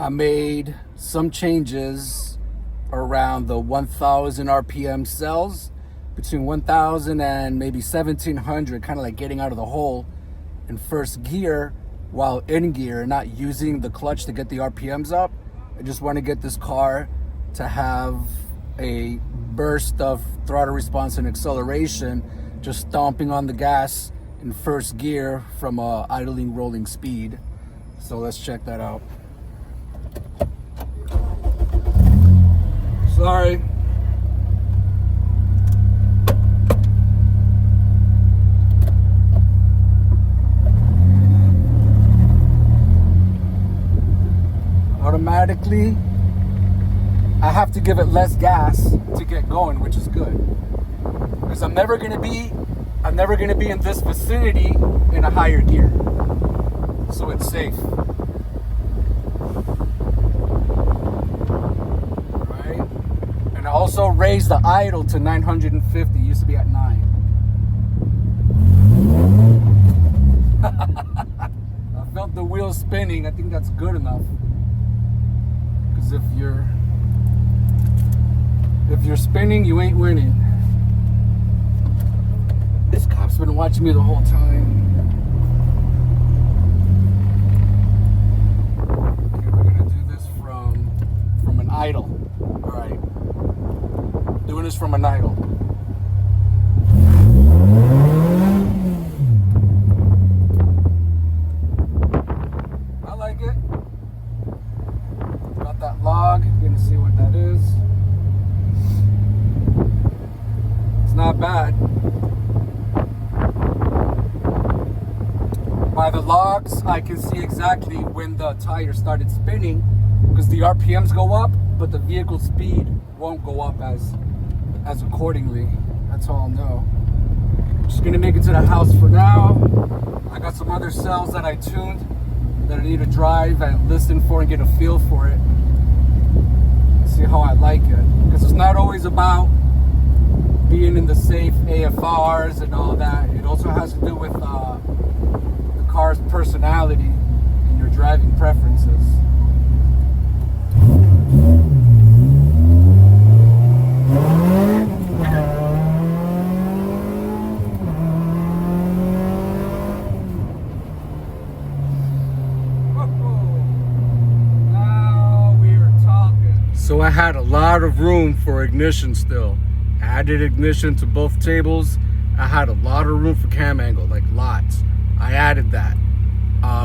I made some changes around the 1000 RPM cells, between 1000 and maybe 1700, kind of like getting out of the hole in first gear while in gear, not using the clutch to get the RPMs up. I just want to get this car to have a burst of throttle response and acceleration, just stomping on the gas in first gear from a idling rolling speed. So let's check that out. Sorry. Automatically, I have to give it less gas to get going, which is good, because I'm never gonna be in this vicinity in a higher gear, so it's safe. Right? And I also raised the idle to 950. It used to be at 9. I felt the wheels spinning. I think that's good enough. Because if you're spinning, you ain't winning. This cop's been watching me the whole time. Okay, we're gonna do this from an idle. All right, doing this from an idle. I like it. Got that log. You're gonna see what that is. It's not bad. By the logs, I can see exactly when the tire started spinning, because the RPMs go up, but the vehicle speed won't go up as accordingly. That's all I'll know. Just gonna make it to the house for now. I got some other cells that I tuned that I need to drive and listen for and get a feel for it. See how I like it, because it's not always about being in the safe AFRs and all that. It also has to do with the car's personality and your driving preferences. Now we're talking. So I had a lot of room for ignition still. I added ignition to both tables. I had a lot of room for cam angle, like lots. I added that.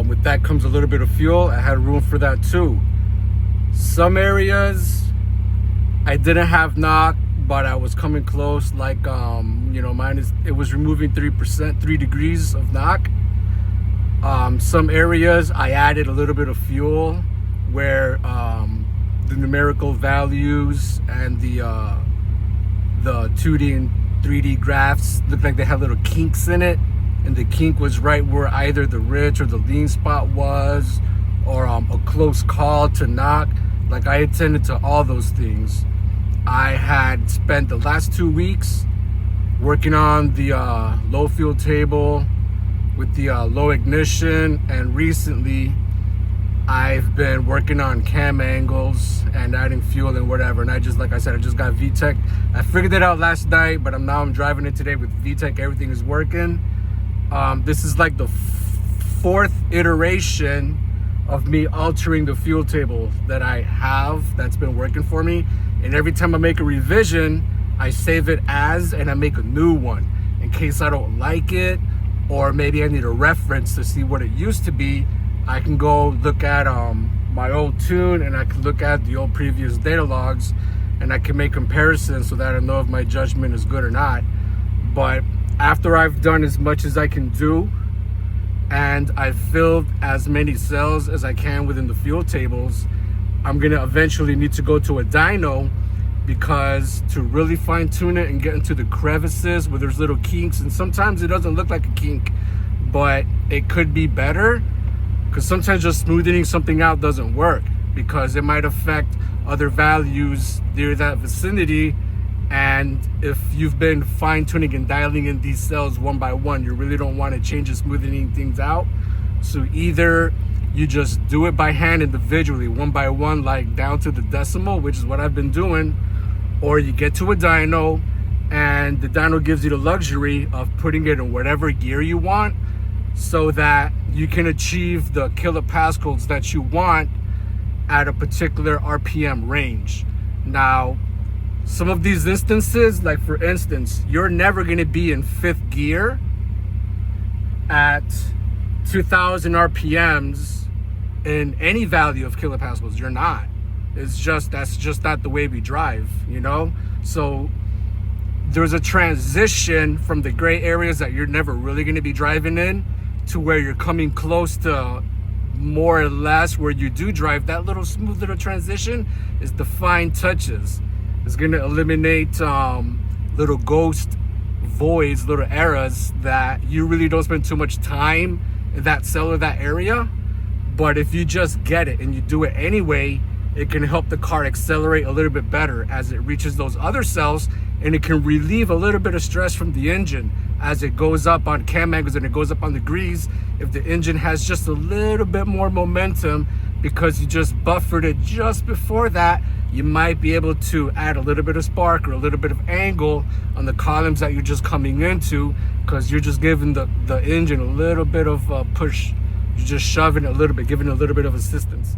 With that comes a little bit of fuel. I had room for that too. Some areas I didn't have knock, but I was coming close. Like it was removing 3%, 3 degrees of knock. Some areas I added a little bit of fuel where the numerical values and the 2D and 3D graphs looked like they had little kinks in it, and the kink was right where either the rich or the lean spot was, or a close call to knock. Like, I attended to all those things. I had spent the last 2 weeks working on the low fuel table with the low ignition, and recently I've been working on cam angles and adding fuel and whatever. And I just got VTEC. I figured it out last night, but I'm driving it today with VTEC. Everything is working. This is like the fourth iteration of me altering the fuel table that I have that's been working for me. And every time I make a revision, I save it as, and I make a new one in case I don't like it, or maybe I need a reference to see what it used to be. I can go look at my old tune, and I can look at the old previous data logs, and I can make comparisons so that I know if my judgment is good or not. But after I've done as much as I can do, and I've filled as many cells as I can within the fuel tables, I'm gonna eventually need to go to a dyno, because to really fine tune it and get into the crevices where there's little kinks, and sometimes it doesn't look like a kink, but it could be better, because sometimes just smoothing something out doesn't work, because it might affect other values near that vicinity. And if you've been fine tuning and dialing in these cells one by one, you really don't want to change and smoothing things out. So either you just do it by hand individually, one by one, like down to the decimal, which is what I've been doing. Or you get to a dyno, and the dyno gives you the luxury of putting it in whatever gear you want, so that you can achieve the kilopascals that you want at a particular RPM range. Now, some of these instances, like for instance, you're never going to be in 5th gear at 2000 RPMs in any value of kilopascals. You're not. That's just not the way we drive, you know? So there's a transition from the gray areas that you're never really going to be driving in to where you're coming close to more or less where you do drive. That little smooth little transition is the fine touches. It's going to eliminate little ghost voids, little errors that you really don't spend too much time in that cell or that area. But if you just get it and you do it anyway, it can help the car accelerate a little bit better as it reaches those other cells, and it can relieve a little bit of stress from the engine as it goes up on cam angles and it goes up on degrees. If the engine has just a little bit more momentum because you just buffered it just before that, you might be able to add a little bit of spark or a little bit of angle on the columns that you're just coming into, because you're just giving the engine a little bit of push. You're just shoving it a little bit, giving it a little bit of assistance.